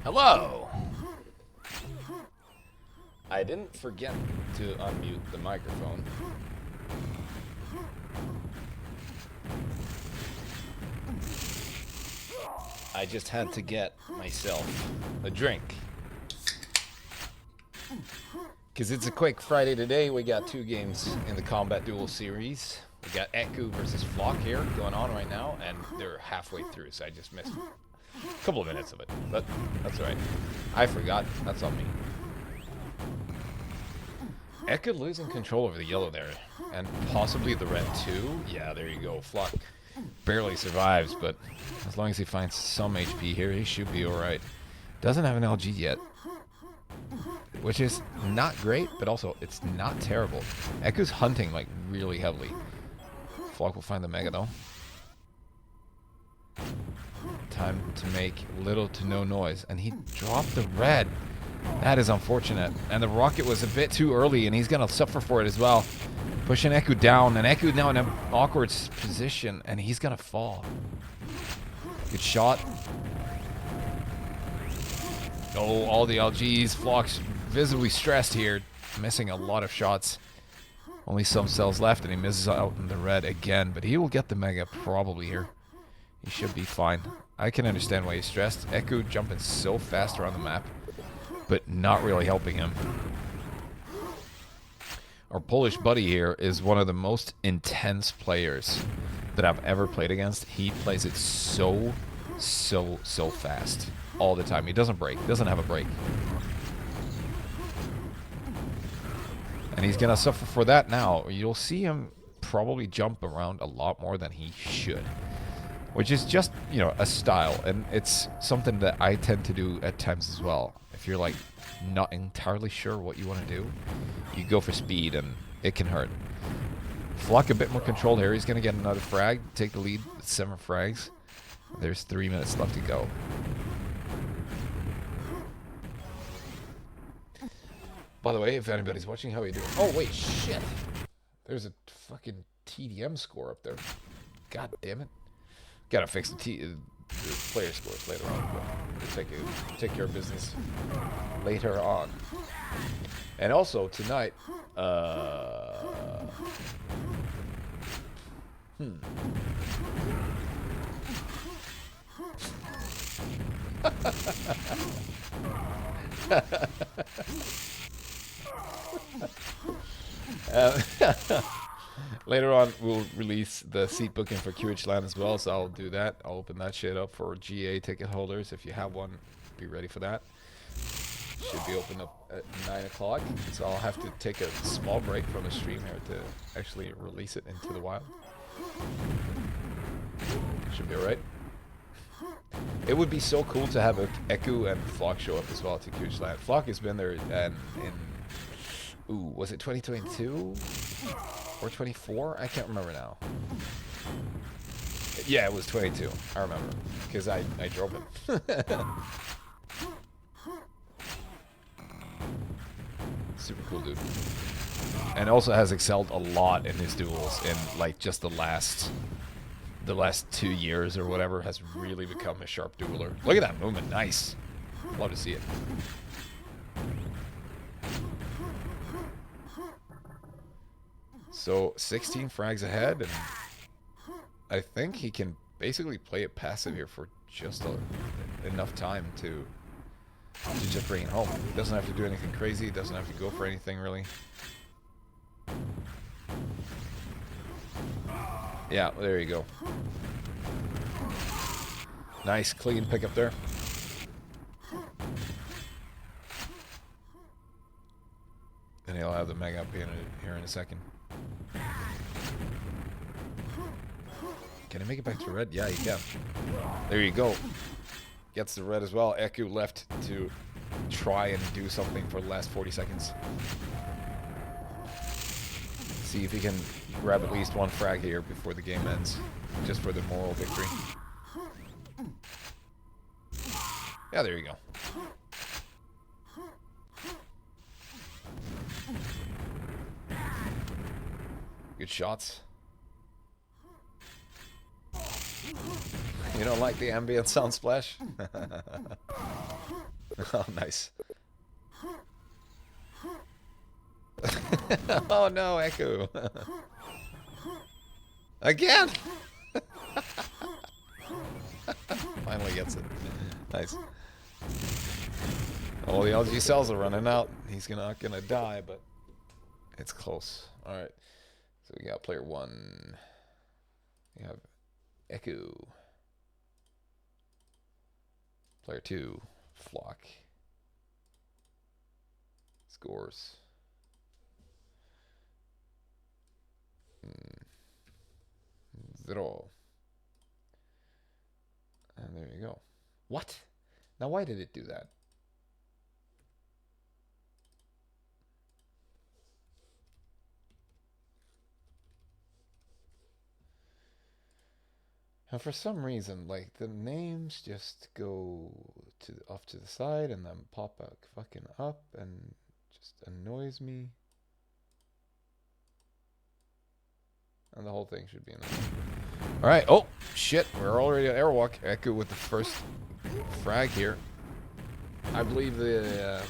Hello! I didn't forget to unmute the microphone. I just had to get myself a drink. Because it's a Quake Friday today. We got 2 games in the Kombat Duel series. We got eQu versus floc here going on right now, and they're halfway through, so I just missed a couple of minutes of it. But that's alright. I forgot. That's on me. eQu losing control over the yellow there, and possibly the red too. Yeah, there you go. Floc barely survives, but as long as he finds some HP here, he should be alright. Doesn't have an LG yet, which is not great, but also it's not terrible. eQu's hunting like really heavily. Floc will find the Mega though. Time to make little to no noise, and he dropped the red. That is unfortunate, and the rocket was a bit too early, and he's gonna suffer for it as well. Pushing eQu down, and eQu now in an awkward position, and he's gonna fall. Good shot. Oh, all the LGs. Floc's visibly stressed here, missing a lot of shots. Only some cells left, and he misses out in the red again, but he will get the Mega probably here. He should be fine. I can understand why he's stressed. eQu jumping so fast around the map, but not really helping him. Our Polish buddy here is one of the most intense players that I've ever played against. He plays it so fast all the time. He doesn't break. Doesn't have a break. And he's going to suffer for that now. You'll see him probably jump around a lot more than he should. Which is just, you know, a style. And it's something that I tend to do at times as well. If you're, like, not entirely sure what you want to do, you go for speed, and it can hurt. Floc a bit more controlled here. He's going to get another frag. Take the lead with 7 frags. There's 3 minutes left to go. By the way, if anybody's watching, how are you doing? Oh, wait, shit. There's a fucking TDM score up there. God damn it. Gotta fix the player scores later on, but we'll take care of business later on. And also, tonight, Later on, we'll release the seat booking for QH Land as well, so I'll do that. I'll open that shit up for GA ticket holders. If you have one, be ready for that. Should be open up at 9 o'clock, so I'll have to take a small break from the stream here to actually release it into the wild. Should be alright. It would be so cool to have eQu and floc show up as well to QH Land. Floc has been there in was it 2022 or 24? I can't remember now. Yeah, it was 22. I remember because I drove it. Super cool dude, and also has excelled a lot in his duels in like just the last 2 years or whatever. Has really become a sharp dueler. Look at that movement, nice. Love to see it. So 16 frags ahead, and I think he can basically play it passive here for just enough time to just bring it home. Doesn't have to do anything crazy. Doesn't have to go for anything really. Yeah, there you go. Nice clean pickup there. And he'll have the mega up here in a second. Can he make it back to red? Yeah, he can. There you go. Gets the red as well. eQu left to try and do something for the last 40 seconds. See if he can grab at least one frag here before the game ends. Just for the moral victory. Yeah, there you go. Good shots. You don't like the ambient sound splash? Oh, nice. Oh no, eQu. Again! Finally gets it. Nice. All the LG cells are running out. He's not gonna die, but it's close. Alright. So we got player 1. We have eQu. Player 2, floc. Scores. Zero. And there you go. What? Now why did it do that? And for some reason, like, the names just go off to the side and then pop back fucking up and just annoys me. And the whole thing should be in there. Alright, oh, shit, we're already at Airwalk. eQu with the first frag here. I believe the,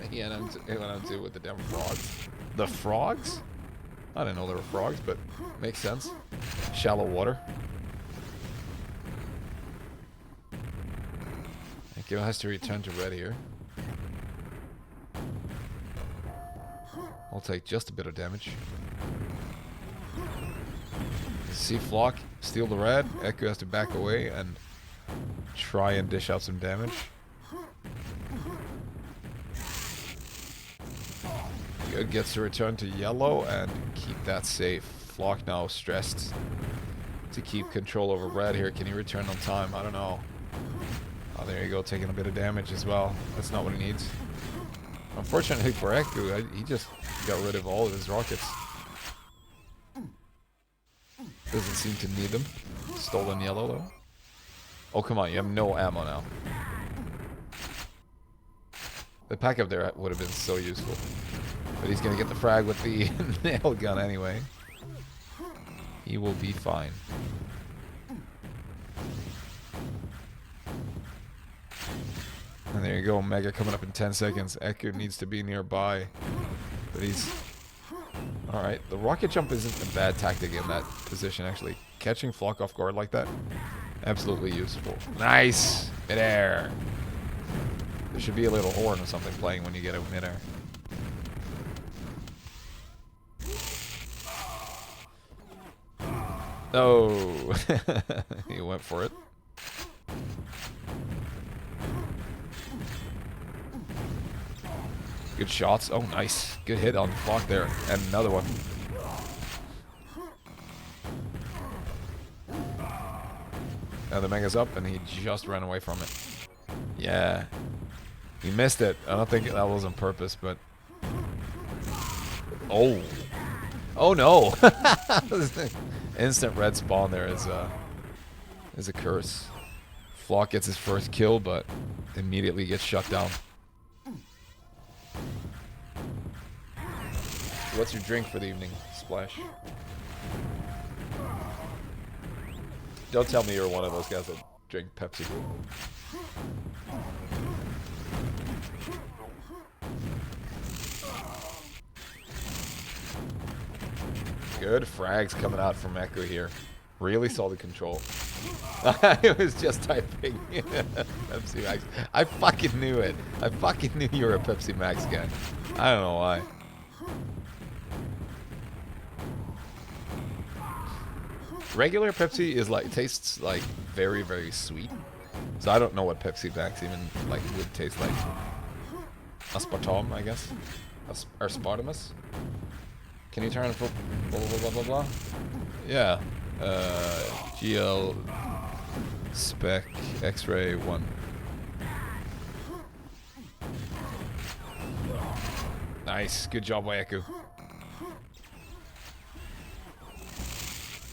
he went on to with the damn frogs. The frogs? I didn't know there were frogs, but makes sense. Shallow water. eQu has to return to red here. I'll take just a bit of damage. See floc, steal the red. eQu has to back away and try and dish out some damage. Good, gets to return to yellow and keep that safe. floc now stressed to keep control over red here. Can he return on time? I don't know. Oh, there you go, taking a bit of damage as well. That's not what he needs. Unfortunately for eQu, he just got rid of all of his rockets. Doesn't seem to need them. Stolen yellow though. Oh, come on, you have no ammo now. The pack up there would have been so useful. But he's going to get the frag with the nail gun anyway. He will be fine. And there you go, Mega coming up in 10 seconds. eQu needs to be nearby. But he's... Alright, the rocket jump isn't a bad tactic in that position, actually. Catching floc off guard like that, absolutely useful. Nice! Midair! There should be a little horn or something playing when you get it midair. Oh, he went for it. Good shots. Oh, nice. Good hit on the floc there. And another one. Now the Mega's up, and he just ran away from it. Yeah. He missed it. I don't think that was on purpose, but... Oh. Oh, no. Instant red spawn there is a curse. Floc gets his first kill, but immediately gets shut down. So what's your drink for the evening, Splash? Don't tell me you're one of those guys that drink Pepsi. Good frags coming out from eQu here. Really solid control. I was just typing Pepsi Max. I fucking knew it. I fucking knew you were a Pepsi Max guy. I don't know why. Regular Pepsi is like, tastes like very, very sweet. So I don't know what Pepsi Max even like would taste like. Aspartame, I guess. Aspartamus. Can you turn for blah blah blah blah blah? Yeah. GL spec X-ray 1. Nice. Good job by eQu.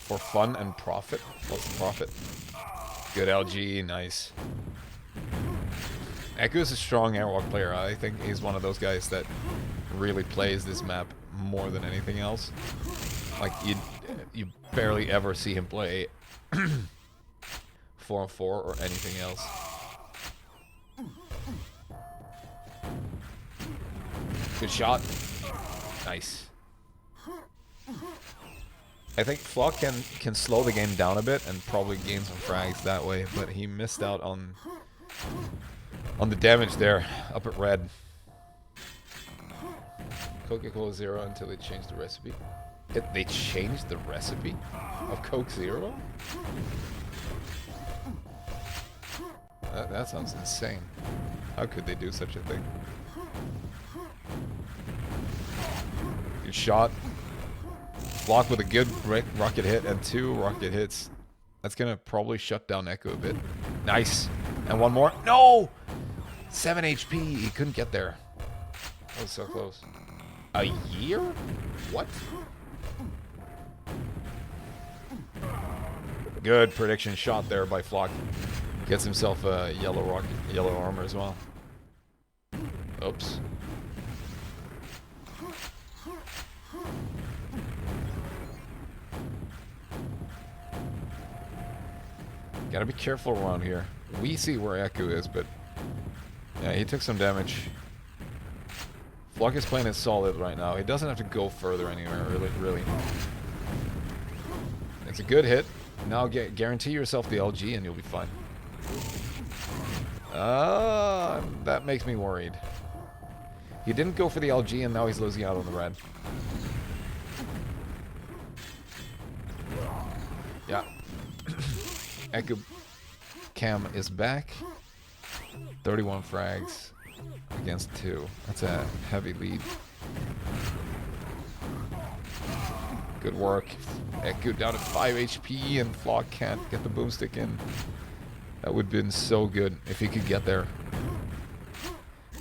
For fun and profit. What's the profit? Good LG, nice. eQu is a strong airwalk player. I think he's one of those guys that really plays this map more than anything else. Like, you barely ever see him play 4-on-4 or anything else. Good shot. Nice. I think floc can slow the game down a bit and probably gain some frags that way, but he missed out on the damage there up at red. Coca-Cola Zero until they changed the recipe. They changed the recipe of Coke Zero? That sounds insane. How could they do such a thing? Good shot. Floc with a good rocket hit and 2 rocket hits. That's gonna probably shut down eQu a bit. Nice. And one more. No! 7 HP. He couldn't get there. That was so close. A year? What? Good prediction shot there by floc. Gets himself a yellow armor as well. Oops. Gotta be careful around here. We see where eQu is, but yeah, he took some damage. Floc is playing it solid right now. He doesn't have to go further anywhere, really. It's a good hit. Now guarantee yourself the LG and you'll be fine. That makes me worried. He didn't go for the LG and now he's losing out on the red. Yeah. eQu Cam is back. 31 frags against 2. That's a heavy lead. Good work. eQu down at 5 HP and floc can't get the boomstick in. That would have been so good if he could get there.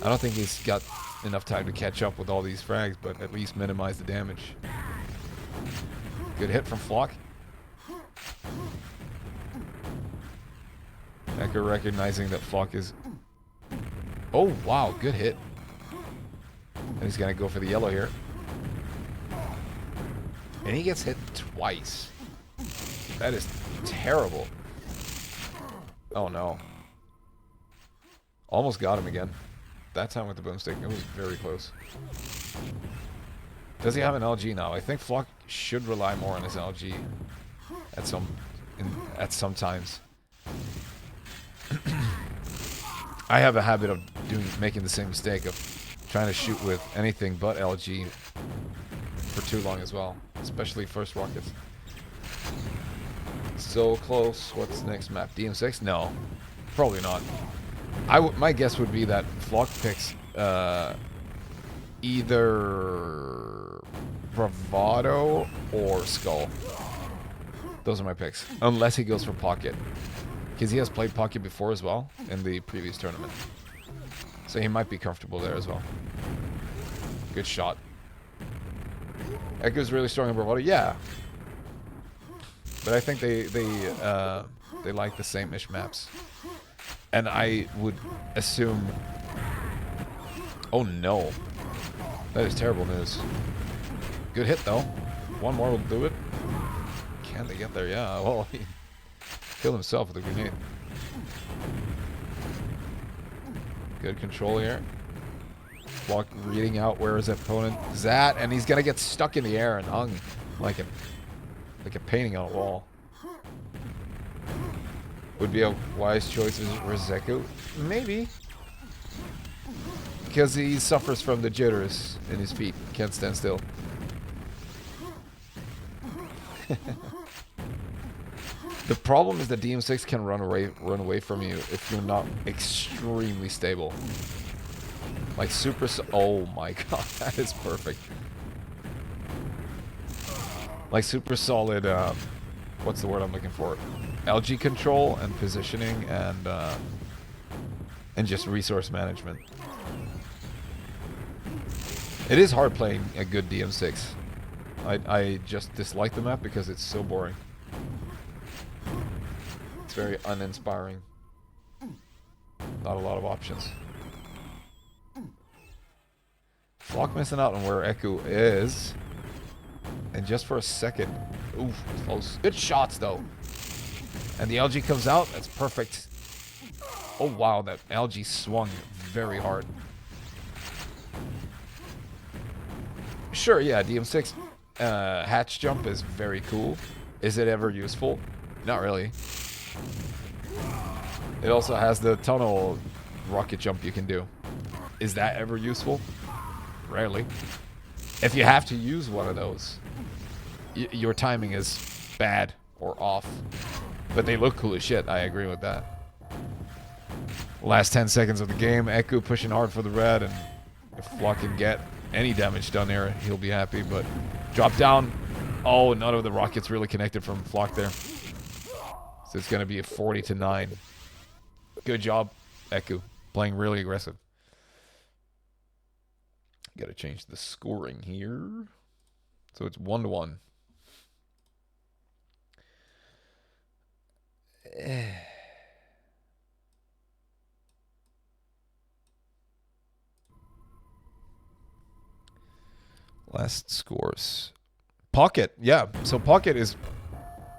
I don't think he's got enough time to catch up with all these frags, but at least minimize the damage. Good hit from floc. eQu recognizing that floc is... Oh, wow, good hit. And he's going to go for the yellow here. And he gets hit twice. That is terrible. Oh, no. Almost got him again. That time with the boomstick. It was very close. Does he have an LG now? I think floc should rely more on his LG at some times. I have a habit of making the same mistake of trying to shoot with anything but LG for too long as well, especially first rockets. So close. What's next map? DM6? No. Probably not. My guess would be that Flock picks either Bravado or Skull. Those are my picks. Unless he goes for Pocket. Because he has played Pocket before as well in the previous tournament. So he might be comfortable there as well. Good shot. eQu's really strong in Bravado. Yeah. But I think they like the same-ish maps. And I would assume... Oh no. That is terrible news. Good hit though. One more will do it. Can they get there? Yeah, well, he killed himself with a grenade. Good control here. Flock reading out where his opponent is at, and he's gonna get stuck in the air and hung like a painting on a wall. Would be a wise choice as Rizeku? Maybe. Because he suffers from the jitters in his feet. Can't stand still. The problem is that DM6 can run away from you if you're not extremely stable. Like super... Oh my god, that is perfect. Like super solid... what's the word I'm looking for? LG control and positioning and just resource management. It is hard playing a good DM6. I just dislike the map because it's so boring. It's very uninspiring. Not a lot of options. Flock missing out on where eQu is. And just for a second. Oof, close. Good shots though. And the LG comes out. That's perfect. Oh wow, that LG swung very hard. Sure, yeah, DM6 hatch jump is very cool. Is it ever useful? Not really. It also has the tunnel rocket jump you can do. Is that ever useful? Rarely. If you have to use one of those, your timing is bad or off. But they look cool as shit. I agree with that. Last 10 seconds of the game. eQu pushing hard for the red. And if Flock can get any damage done there, he'll be happy. But drop down. Oh, none of the rockets really connected from Flock there. So it's going to be a 40-9. Good job, eQu. Playing really aggressive. Got to change the scoring here. So it's 1-1. Last scores. Pocket, yeah. So Pocket is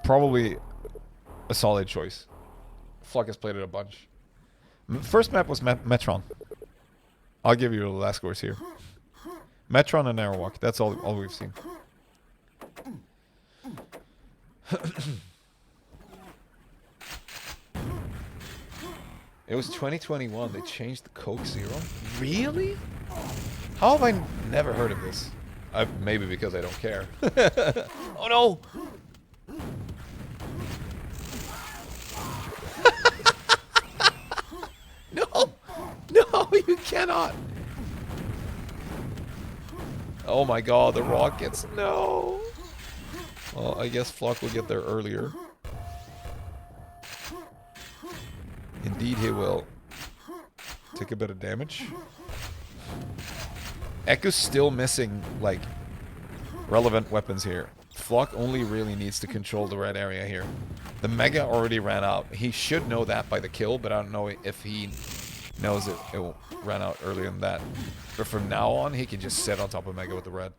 probably a solid choice. Flock has played it a bunch. First map was Metron. I'll give you the last scores here. Metron and Narrowwalk. That's all we've seen. It was 2021. They changed the Coke Zero. Really? How have I never heard of this? Maybe because I don't care. Oh no! No! No, you cannot! Oh my god, the rockets. No! Well, I guess Flock will get there earlier. Indeed he will. Take a bit of damage. eQ's still missing, like, relevant weapons here. Flock only really needs to control the red area here. The Mega already ran out. He should know that by the kill, but I don't know if he knows it will run out earlier than that. But from now on, he can just sit on top of Mega with the red.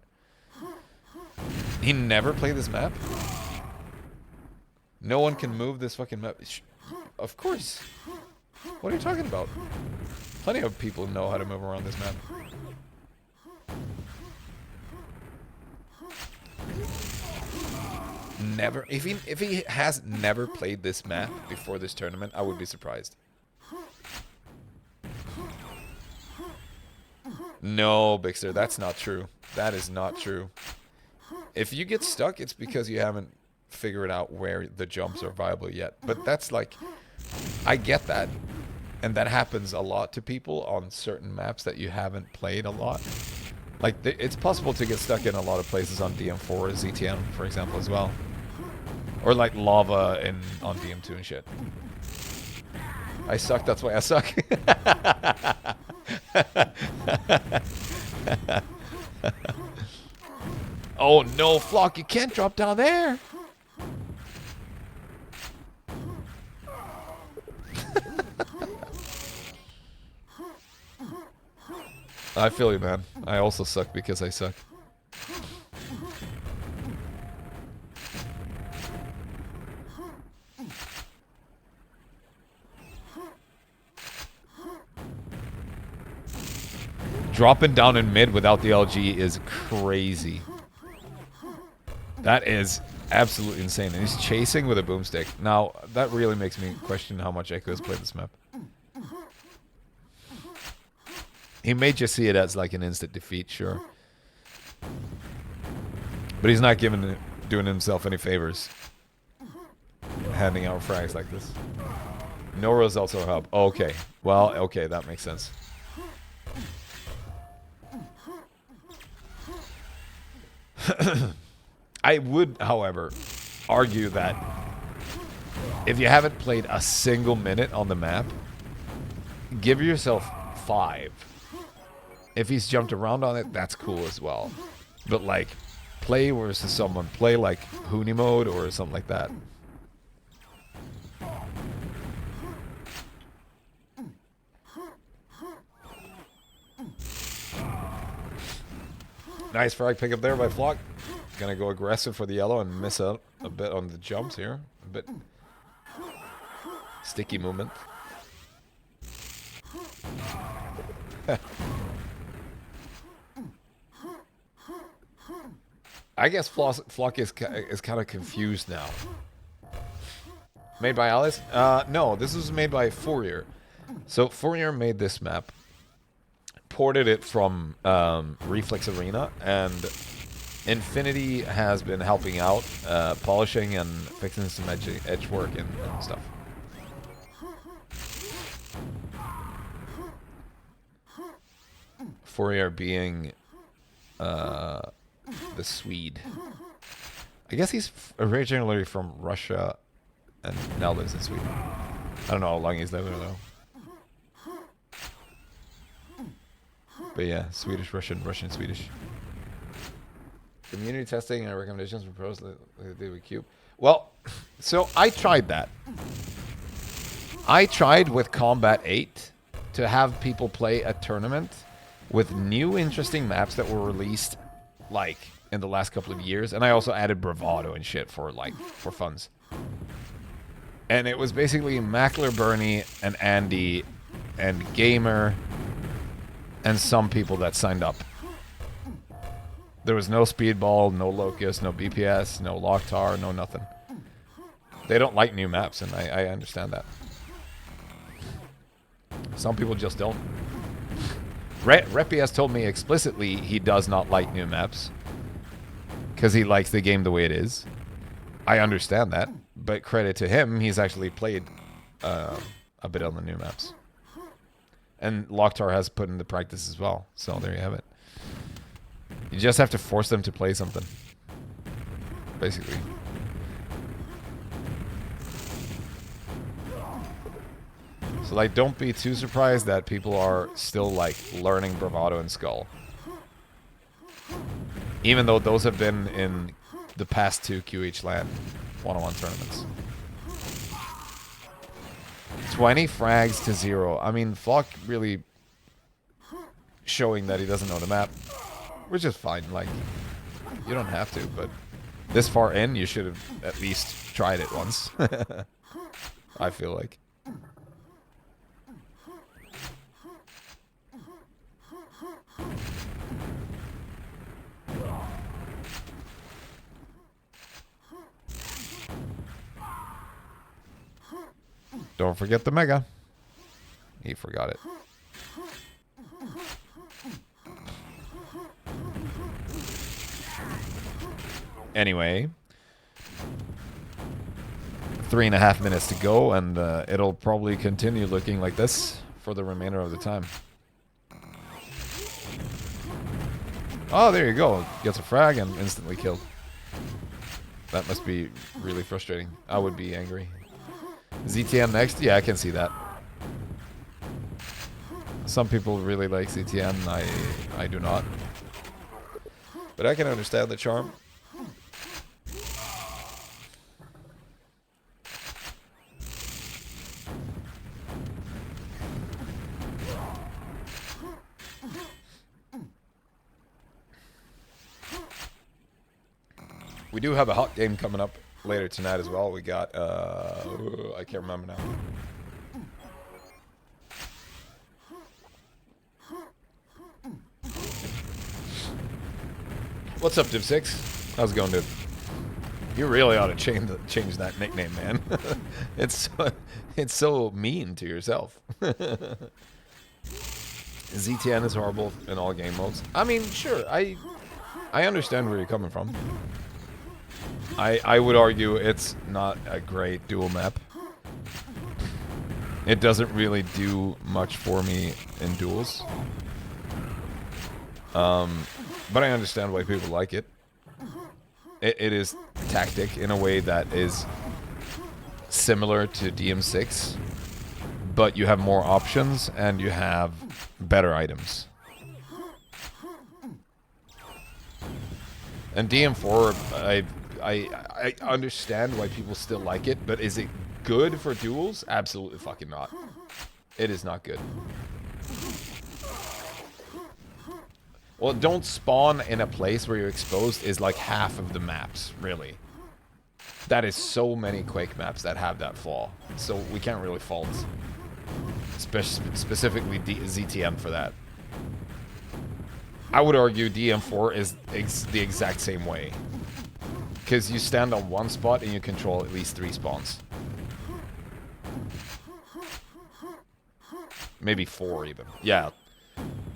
He never played this map? No one can move this fucking map. Of course. What are you talking about? Plenty of people know how to move around this map. Never. If he has never played this map before this tournament, I would be surprised. No, Bixter, that's not true. That is not true. If you get stuck, it's because you haven't figured out where the jumps are viable yet. But that's like, I get that. And that happens a lot to people on certain maps that you haven't played a lot. Like, it's possible to get stuck in a lot of places on DM4, ZTM, for example, as well. Or like lava on DM2 and shit. I suck, that's why I suck. Oh no, Flock, you can't drop down there. I feel you, man. I also suck because I suck. Dropping down in mid without the LG is crazy. That is absolutely insane. And he's chasing with a boomstick. Now, that really makes me question how much eQu has played this map. He may just see it as like an instant defeat, sure. But he's not doing himself any favors. Handing out frags like this. No results or hub. Okay. Well, okay, that makes sense. I would, however, argue that if you haven't played a single minute on the map, give yourself 5. If he's jumped around on it, that's cool as well. But like, play versus someone, play like Huni mode or something like that. Nice frag pick up there by Flock. Gonna go aggressive for the yellow and miss out a bit on the jumps here. A bit sticky movement. I guess Flock is kind of confused now. Made by Alice? No, this was made by Fourier. So Fourier made this map, ported it from Reflex Arena, and Infinity has been helping out, polishing and fixing some edge work and stuff. Fourier being the Swede. I guess he's originally from Russia and now lives in Sweden. I don't know how long he's lived there though. But yeah, Swedish, Russian, Russian, Swedish. Community testing and recommendations from pros that they with Cube. Well, so I tried that. I tried with Kombat 8 to have people play a tournament with new interesting maps that were released like in the last couple of years, and I also added Bravado and shit for funds. And it was basically Mackler, Bernie, and Andy, and Gamer, and some people that signed up. There was no Speedball, no Locust, no BPS, no Locktar, no nothing. They don't like new maps, and I understand that. Some people just don't. Reppy has told me explicitly he does not like new maps because he likes the game the way it is. I understand that, but credit to him, he's actually played a bit on the new maps. And Locktar has put into practice as well, so there you have it. You just have to force them to play something, basically. So, like, don't be too surprised that people are still, like, learning Bravado and Skull. Even though those have been in the past 2 QH LAN one-on-one tournaments. 20 frags to 0. I mean, Flock really showing that he doesn't know the map. Which is fine, like, you don't have to, but this far in, you should have at least tried it once. I feel like. Don't forget the Mega. He forgot it. Anyway, 3.5 minutes to go, and it'll probably continue looking like this for the remainder of the time. Oh, there you go. Gets a frag and instantly killed. That must be really frustrating. I would be angry. ZTN next? Yeah, I can see that. Some people really like ZTN. I do not. But I can understand the charm. We do have a hot game coming up later tonight as well. We got, I can't remember now. What's up, Div6? How's it going, dude? You really ought to change that nickname, man. it's so mean to yourself. ZTN is horrible in all game modes. I mean, sure, I understand where you're coming from. I would argue it's not a great duel map. It doesn't really do much for me in duels. But I understand why people like it. It is tactic in a way that is similar to DM6, but you have more options and you have better items. And DM4, I understand why people still like it, but is it good for duels? Absolutely fucking not. It is not good. Well, don't spawn in a place where you're exposed is like half of the maps, really. That is so many Quake maps that have that flaw. So we can't really fault specifically ZTM for that. I would argue DM4 is the exact same way. Because you stand on one spot and you control at least 3 spawns. Maybe 4 even. Yeah.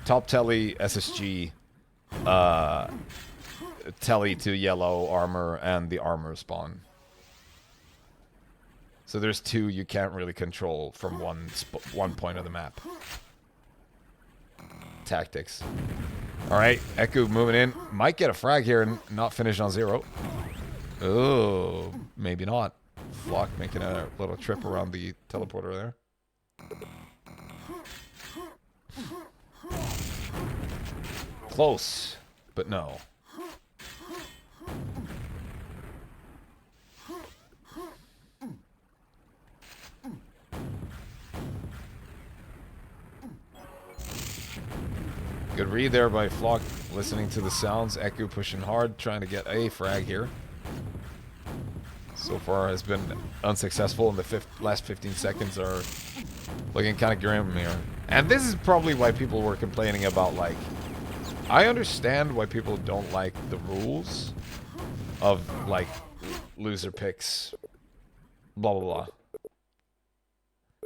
Top telly, SSG, telly to yellow armor, and the armor spawn. So there's 2 you can't really control from one point of the map. Tactics. Alright, eQu moving in. Might get a frag here and not finish on 0. Oh, maybe not. Floc making a little trip around the teleporter there. Close, but no. Good read there by Floc, listening to the sounds. eQu pushing hard, trying to get a frag here. So far has been unsuccessful, and the last 15 seconds are looking kind of grim here. And this is probably why people were complaining about, like, I understand why people don't like the rules of, like, loser picks, blah, blah, blah.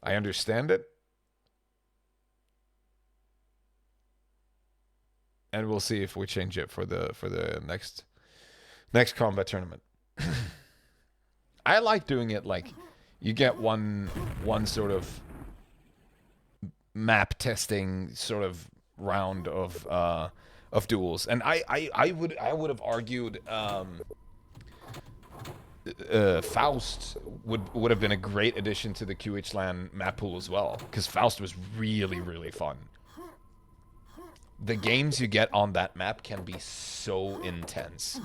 I understand it. And we'll see if we change it for the next combat tournament. I like doing it like you get one sort of map testing sort of round of duels, and I would have argued Faust would have been a great addition to the QHLAN map pool as well, because Faust was really fun. The games you get on that map can be so intense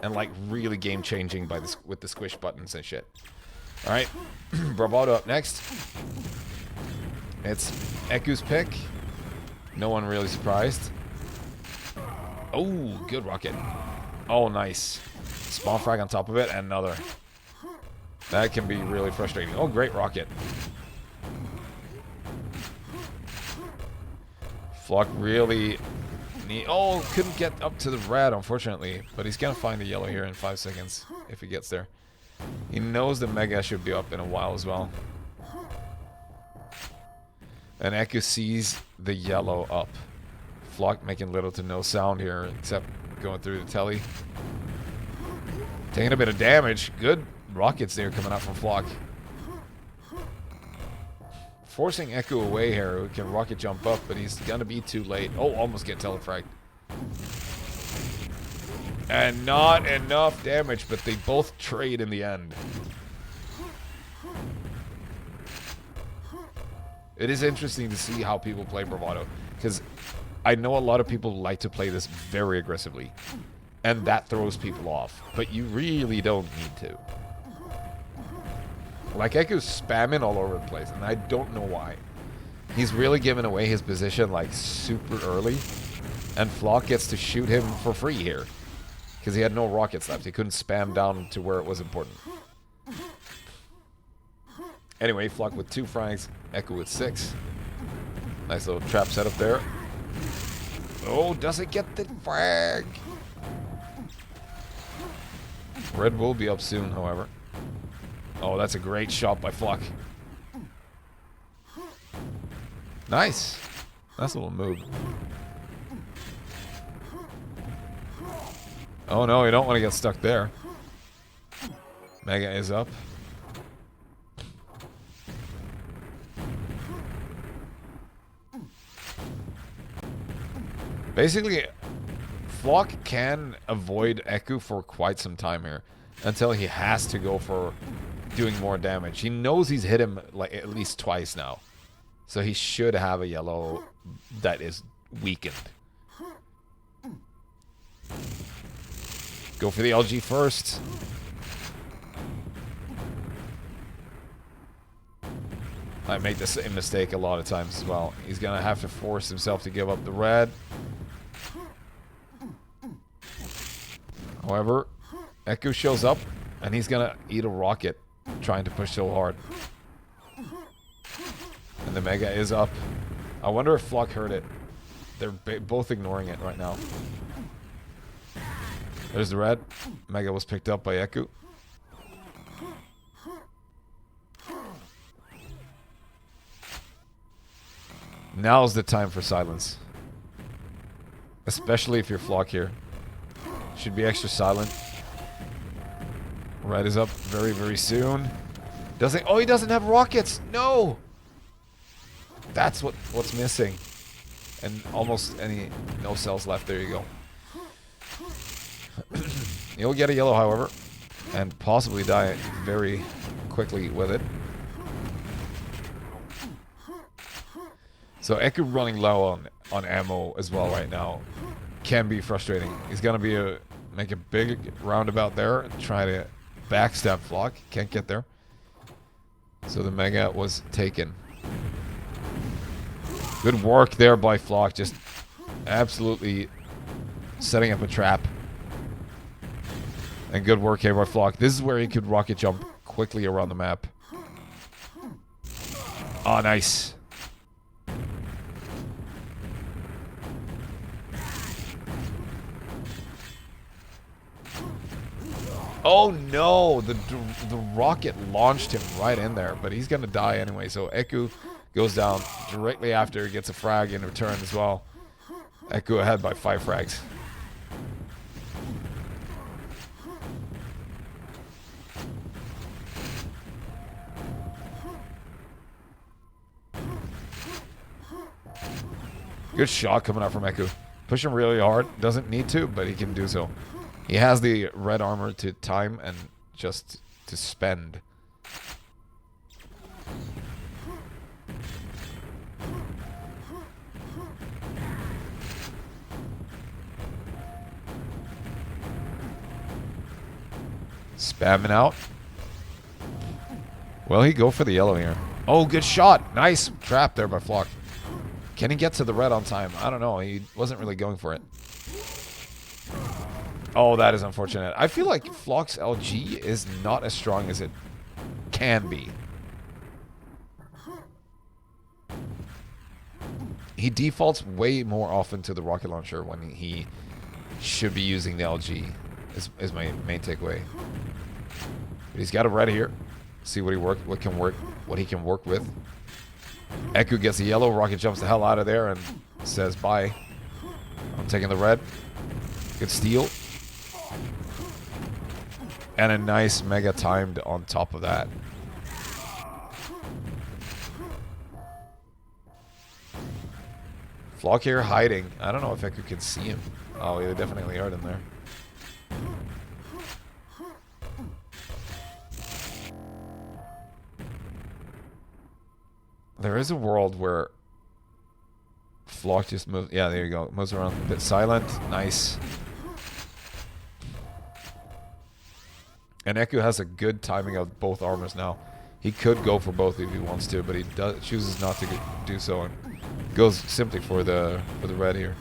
and like really game changing by this with the squish buttons and shit. All right, Bravado up next. It's eQ's pick. No one really surprised. Oh, good rocket. Oh, nice. Spawn frag on top of it, and another. That can be really frustrating. Oh, great rocket. Floc really neat. Oh, couldn't get up to the red, unfortunately. But he's going to find the yellow here in 5 seconds if he gets there. He knows the Mega should be up in a while as well. And eQu sees the yellow up. Floc making little to no sound here, except going through the telly. Taking a bit of damage. Good rockets there coming out from floc. Forcing eQu away here, who can rocket jump up, but he's gonna be too late. Oh, almost get telefragged. And not enough damage, but they both trade in the end. It is interesting to see how people play Bravado, because I know a lot of people like to play this very aggressively, and that throws people off, but you really don't need to. Like, eQu's spamming all over the place, and I don't know why. He's really giving away his position, like, super early, and floc gets to shoot him for free here, because he had no rockets left. He couldn't spam down to where it was important. Anyway, floc with 2 frags, eQu with 6. Nice little trap setup there. Oh, doesn't get the frag. Red will be up soon, however. Oh, that's a great shot by floc. Nice. Nice little move. Oh no, you don't want to get stuck there. Mega is up. Basically, floc can avoid eQu for quite some time here, until he has to go for doing more damage. He knows he's hit him like at least twice now, so he should have a yellow that is weakened. Go for the LG first. I make the same mistake a lot of times as well. He's gonna have to force himself to give up the red. However, eQu shows up, and he's gonna eat a rocket trying to push so hard. And the Mega is up. I wonder if floc heard it. They're both ignoring it right now. There's the red. Mega was picked up by eQu. Now's the time for silence. Especially if you're floc here. Should be extra silent. Red is up very, very soon. Doesn't... Oh, he doesn't have rockets! No! That's what's missing. And almost any... No cells left. There you go. You'll get a yellow, however. And possibly die very quickly with it. So eQu running low on ammo as well right now can be frustrating. He's gonna be make a big roundabout there and try to backstab floc. Can't get there. So the Mega was taken. Good work there by floc, just absolutely setting up a trap. And good work here by floc. This is where he could rocket jump quickly around the map. Oh, nice. Oh no, the rocket launched him right in there, but he's gonna die anyway. So eQu goes down directly after he gets a frag in return as well. eQu ahead by 5 frags. Good shot coming out from eQu. Push him really hard. Doesn't need to, but he can do so. He has the red armor to time and just to spend. Spamming out. Will he go for the yellow here? Oh, good shot. Nice trap there by floc. Can he get to the red on time? I don't know. He wasn't really going for it. Oh, that is unfortunate. I feel like floc's LG is not as strong as it can be. He defaults way more often to the rocket launcher when he should be using the LG, is my main takeaway. But he's got a red here. See what he can work with. eQu gets the yellow, rocket jumps the hell out of there and says bye. I'm taking the red. Good steal. And a nice mega timed on top of that. Flock here hiding. I don't know if eQu can see him. Oh, they definitely are in there. There is a world where Flock just moves. Yeah, there you go. Moves around a bit silent. Nice. And eQu has a good timing of both armors now. He could go for both if he wants to, but he chooses not to do so and goes simply for the red here.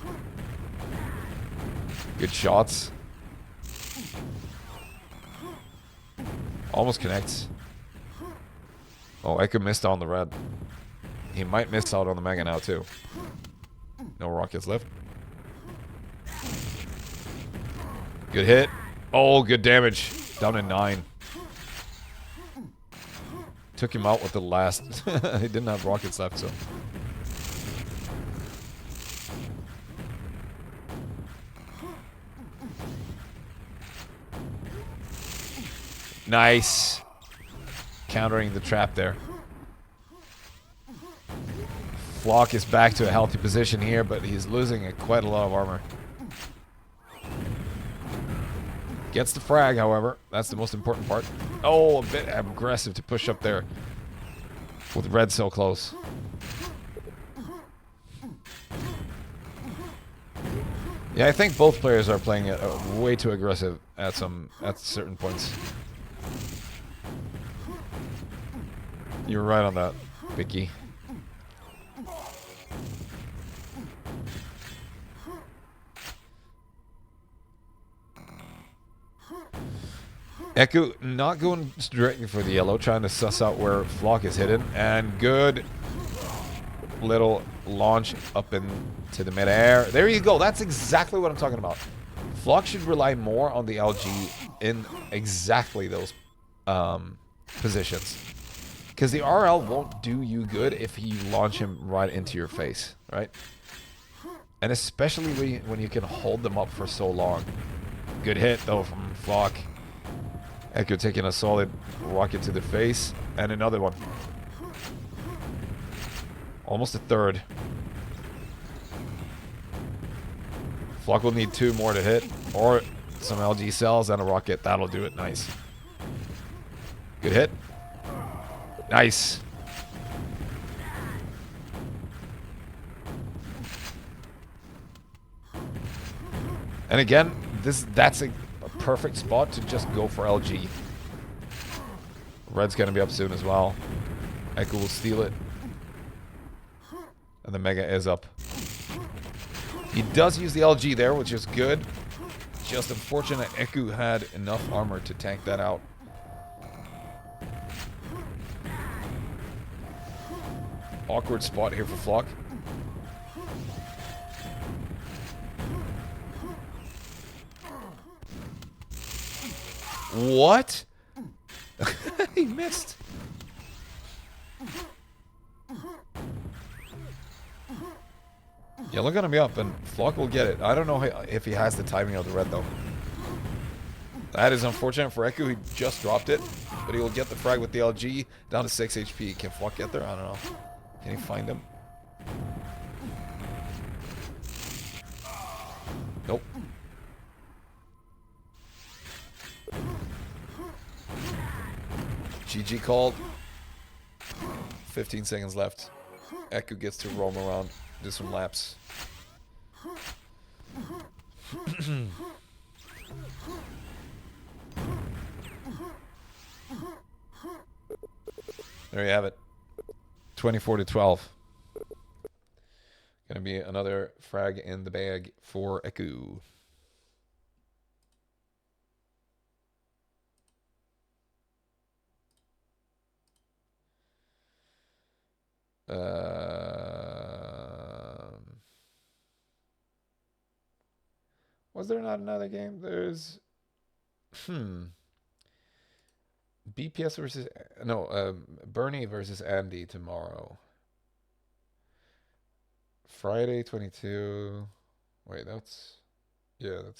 Good shots. Almost connects. Oh, eQu missed on the red. He might miss out on the mega now too. No rockets left. Good hit. Oh, good damage. Down to 9. Took him out with the last. He didn't have rockets left, so. Nice. Countering the trap there. Flock is back to a healthy position here, but he's losing quite a lot of armor. Gets the frag, however. That's the most important part. Oh, a bit aggressive to push up there with red so close. Yeah, I think both players are playing it way too aggressive at certain points. You're right on that, Vicky. eQu not going directly for the yellow, trying to suss out where Flock is hidden, and good little launch up into the mid-air. There you go. That's exactly what I'm talking about. Flock should rely more on the LG in exactly those positions. Because the RL won't do you good if you launch him right into your face, right? And especially when you can hold them up for so long. Good hit, though, from Flock. eQu taking a solid rocket to the face. And another one. Almost a third. Flock will need 2 more to hit. Or some LG cells and a rocket. That'll do it. Nice. Good hit. Nice. And again, that's a perfect spot to just go for LG. Red's gonna be up soon as well. eQu will steal it. And the mega is up. He does use the LG there, which is good. Just unfortunate eQu had enough armor to tank that out. Awkward spot here for Flock. What? He missed. Yellow gonna be up, and Flock will get it. I don't know if he has the timing of the red, though. That is unfortunate for eQu. He just dropped it, but he will get the frag with the LG down to 6 HP. Can Flock get there? I don't know. Can he find him? Nope. GG called. 15 seconds left. eQu gets to roam around, do some laps. There you have it. 24-12. Gonna be another frag in the bag for eQu. Was there not another game? There's BPS versus Bernie versus Andy tomorrow. Friday 22. Wait, that's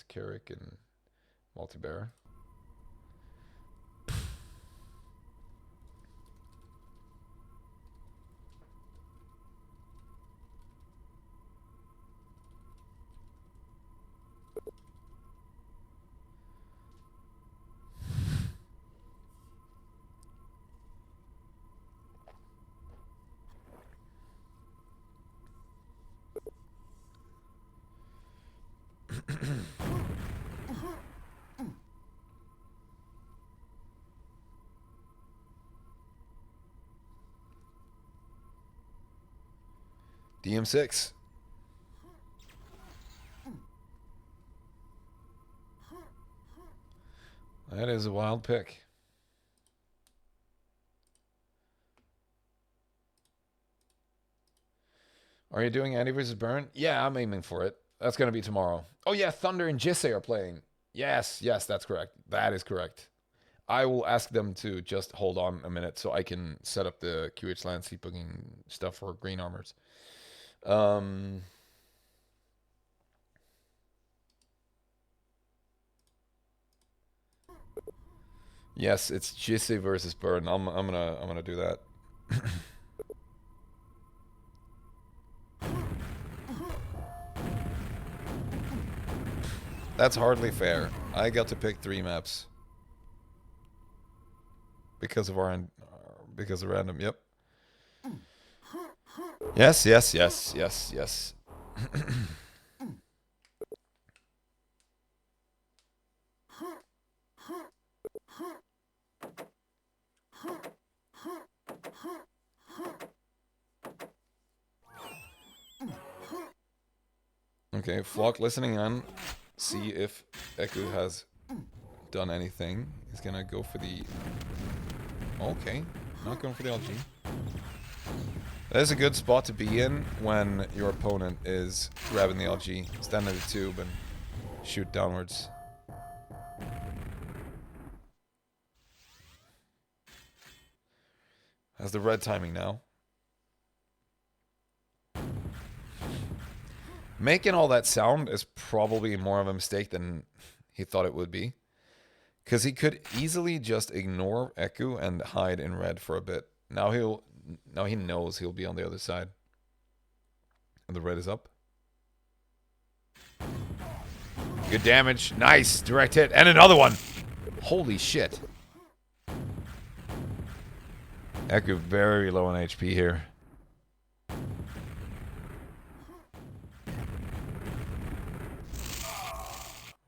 Carrick and Multibear. DM6. That is a wild pick. Are you doing Andy versus Burn? Yeah, I'm aiming for it. That's going to be tomorrow. Oh, yeah, Thunder and Jisse are playing. Yes, that's correct. That is correct. I will ask them to just hold on a minute so I can set up the QH landscape booking stuff for green armors. Yes, it's Jisse versus Burn. I'm gonna do that. That's hardly fair. I got to pick 3 maps because of random. Yep. Yes. Okay, Flock listening in. See if eQu has done anything. He's gonna go for the... Okay, not going for the LG. That is a good spot to be in when your opponent is grabbing the LG. Stand at the tube and shoot downwards. Has the red timing now. Making all that sound is probably more of a mistake than he thought it would be. Because he could easily just ignore eQu and hide in red for a bit. Now he knows he'll be on the other side. And the red is up. Good damage. Nice. Direct hit. And another one. Holy shit. eQu very low on HP here.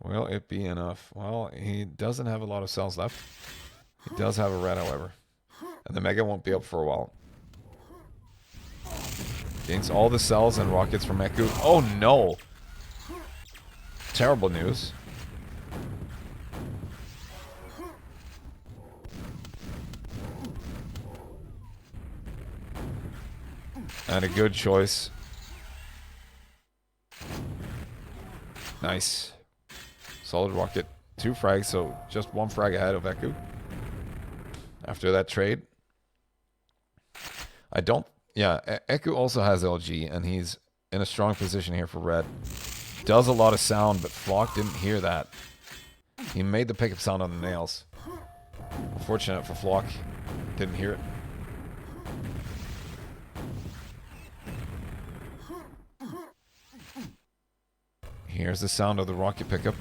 Will it be enough? Well, he doesn't have a lot of cells left. He does have a red, however. And the Mega won't be up for a while. Gains all the cells and rockets from eQu. Oh no! Terrible news. And a good choice. Nice. Solid rocket. 2 frags, so just 1 frag ahead of eQu. After that trade. I don't... Yeah, eQu also has LG, and he's in a strong position here for red. Does a lot of sound, but Flock didn't hear that. He made the pickup sound on the nails. Unfortunate for Flock. Didn't hear it. Here's the sound of the rocket pickup.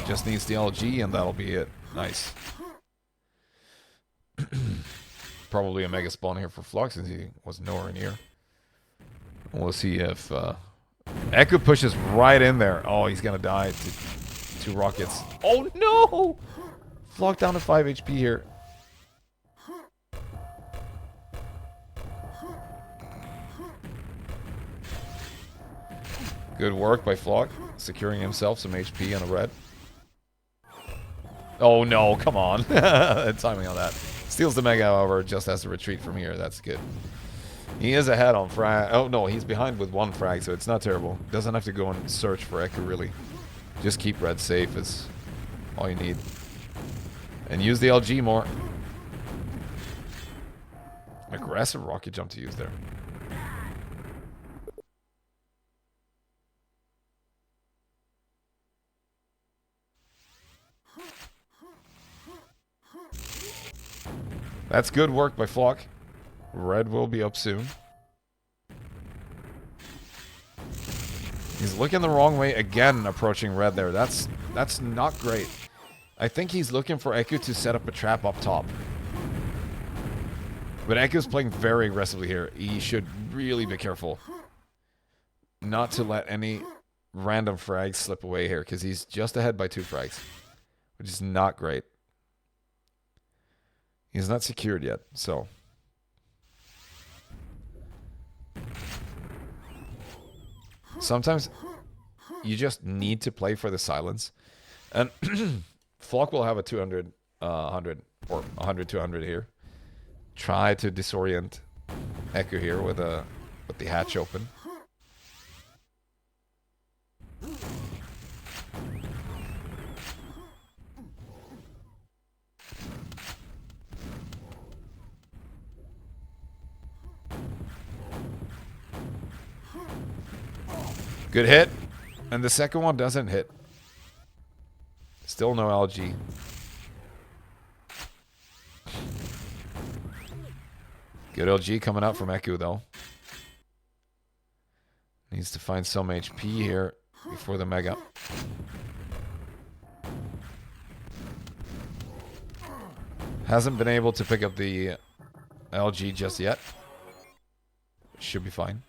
Just needs the LG and that'll be it. Nice. Probably a mega spawn here for Flock since he was nowhere near. We'll see if eQu pushes right in there. Oh, he's gonna die to 2 rockets. Oh no! Flock down to 5 HP here. Good work by Flock, securing himself some HP on a red. Oh no, come on. Timing on that. Steals the Mega, however, just has to retreat from here. That's good. He is ahead on frag. Oh no, he's behind with 1 frag, so it's not terrible. Doesn't have to go and search for eQu, really. Just keep red safe is all you need. And use the LG more. Aggressive rocket jump to use there. That's good work by Flock. Red will be up soon. He's looking the wrong way again, approaching red there. That's not great. I think he's looking for eQu to set up a trap up top. But eQ's playing very aggressively here. He should really be careful not to let any random frags slip away here, because he's just ahead by 2 frags, which is not great. He's not secured yet, so. sometimes you just need to play for the silence. And Flock will have a 200, 100, or 100, 200 here. Try to disorient eQu here with the hatch open. Good hit. And the second one doesn't hit. Still no LG. Good LG coming out from eQu though. Needs to find some HP here before the Mega. Hasn't been able to pick up the LG just yet. Should be fine.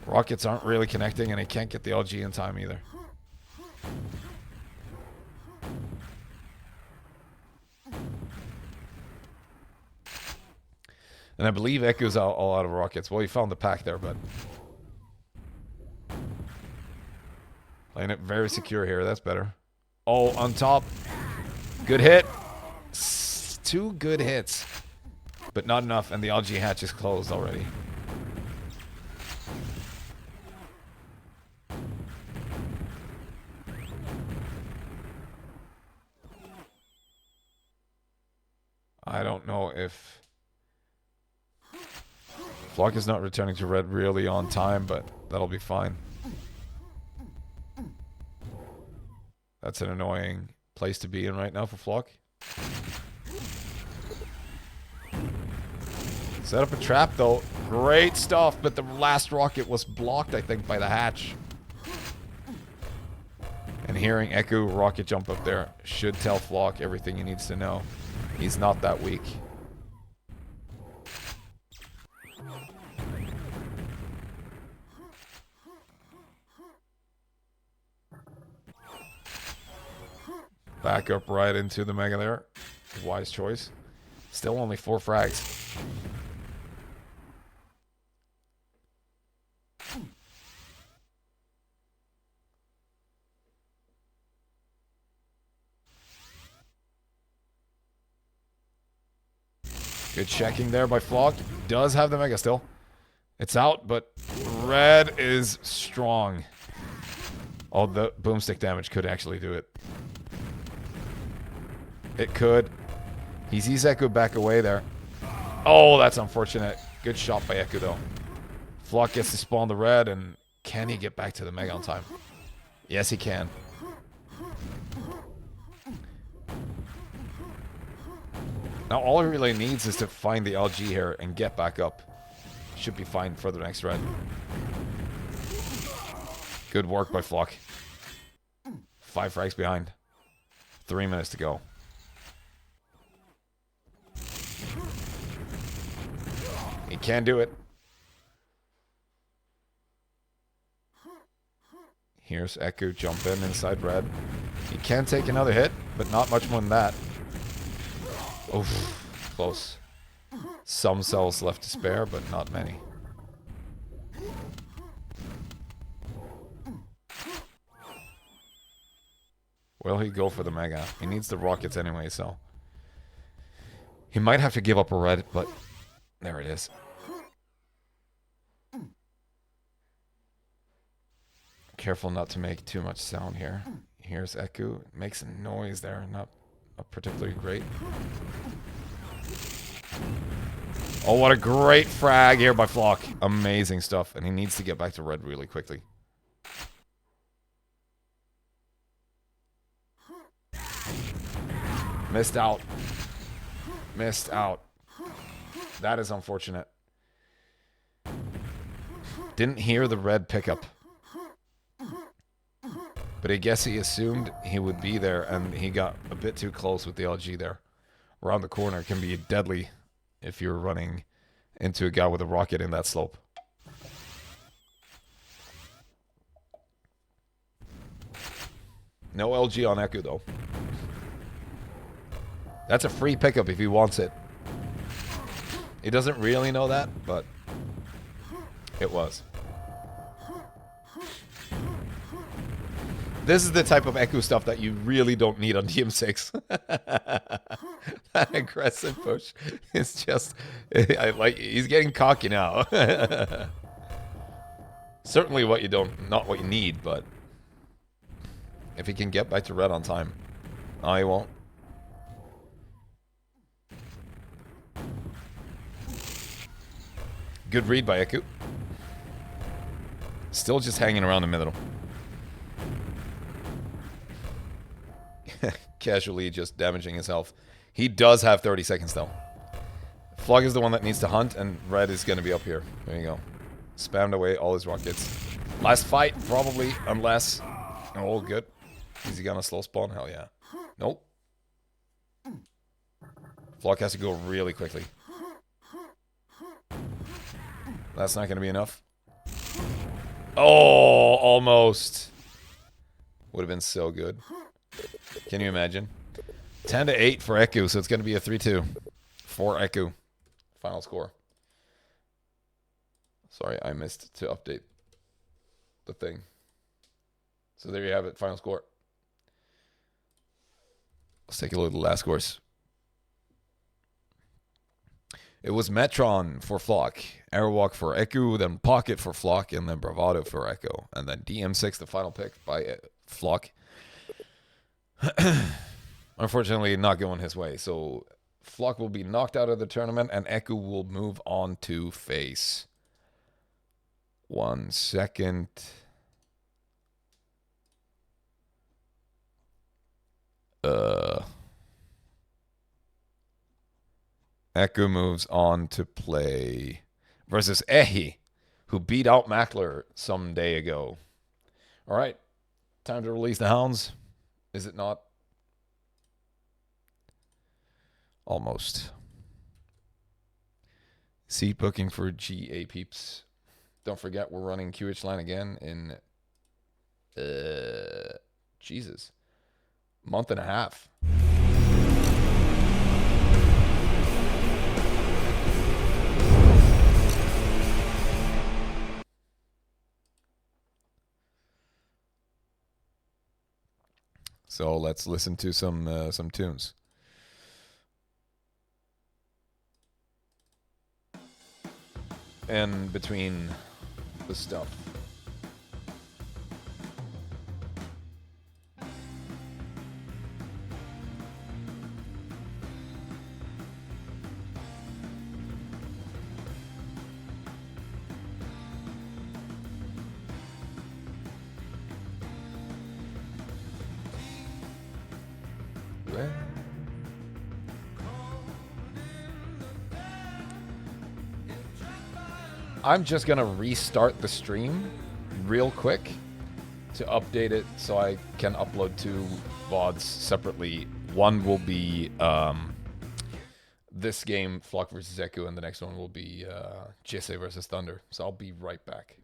Rockets aren't really connecting, and he can't get the LG in time either. And I believe eQ's all out of rockets. Well, he found the pack there, but... playing it very secure here. That's better. Oh, on top. Good hit. 2 good hits. But not enough, and the LG hatch is closed already. I don't know if... Flock is not returning to red really on time, but that'll be fine. That's an annoying place to be in right now for Flock. Set up a trap though. Great stuff, but the last rocket was blocked, I think, by the hatch. And hearing eQu rocket jump up there should tell Flock everything he needs to know. He's not that weak. Back up right into the Mega there. Wise choice. Still only 4 frags. Good checking there by Flock. Does have the Mega still. It's out, but red is strong. Oh, the boomstick damage could actually do it. It could. He sees eQu back away there. Oh, that's unfortunate. Good shot by eQu though. Flock gets to spawn the red, and can he get back to the Mega on time? Yes, he can. Now all he really needs is to find the LG here and get back up. Should be fine for the next red. Good work by Flock. 5 frags behind. 3 minutes to go. He can do it. Here's eQu jump in inside red. He can take another hit, but not much more than that. Oof, close. Some cells left to spare, but not many. Will he go for the Mega? He needs the rockets anyway, so... he might have to give up a red, but... there it is. Careful not to make too much sound here. Here's eQu. Makes a noise there, not particularly great. Oh, what a great frag here by Flock. Amazing stuff, and he needs to get back to red really quickly. Missed out. Missed out. That is unfortunate. Didn't hear the red pickup. But I guess he assumed he would be there, and he got a bit too close with the LG there. Around the corner can be deadly if you're running into a guy with a rocket in that slope. No LG on eQu though. That's a free pickup if he wants it. He doesn't really know that, but it was. This is the type of echo stuff that you really don't need on DM6. That aggressive push is just... he's getting cocky now. Certainly what you don't... Not what you need, but... If he can get back to red on time. No, he won't. Good read by eQu. Still just hanging around the middle. Casually just damaging his health. He does have 30 seconds though. Floc is the one that needs to hunt, and red is going to be up here. There you go. Spammed away all his rockets. Last fight, probably, unless... Oh, good. Is he gonna slow spawn? Hell yeah. Nope. Floc has to go really quickly. That's not gonna be enough. Oh, almost. Would have been so good. Can you imagine? 10-8 for eQu, so it's gonna be a 3-2 for eQu. Final score. Sorry, I missed to update the thing. So there you have it, final score. Let's take a look at the last scores. It was Metron for Floc, Airwalk for eQu, then Pocket for Floc, and then Bravado for eQu. And then DM6, the final pick by Floc. Unfortunately, not going his way. So Floc will be knocked out of the tournament, and eQu will move on to face. 1 second. eQu moves on to play versus Ehi, who beat out Mackler some day ago. All right, time to release the hounds. Is it not? Almost. Seat booking for GA peeps. Don't forget, we're running QH line again in Jesus, month and a half. So let's listen to some tunes. And between the stuff. I'm just gonna restart the stream real quick to update it so I can upload 2 VODs separately. One will be this game, Floc versus eQu, and the next one will be Jesse versus Thunder. So I'll be right back.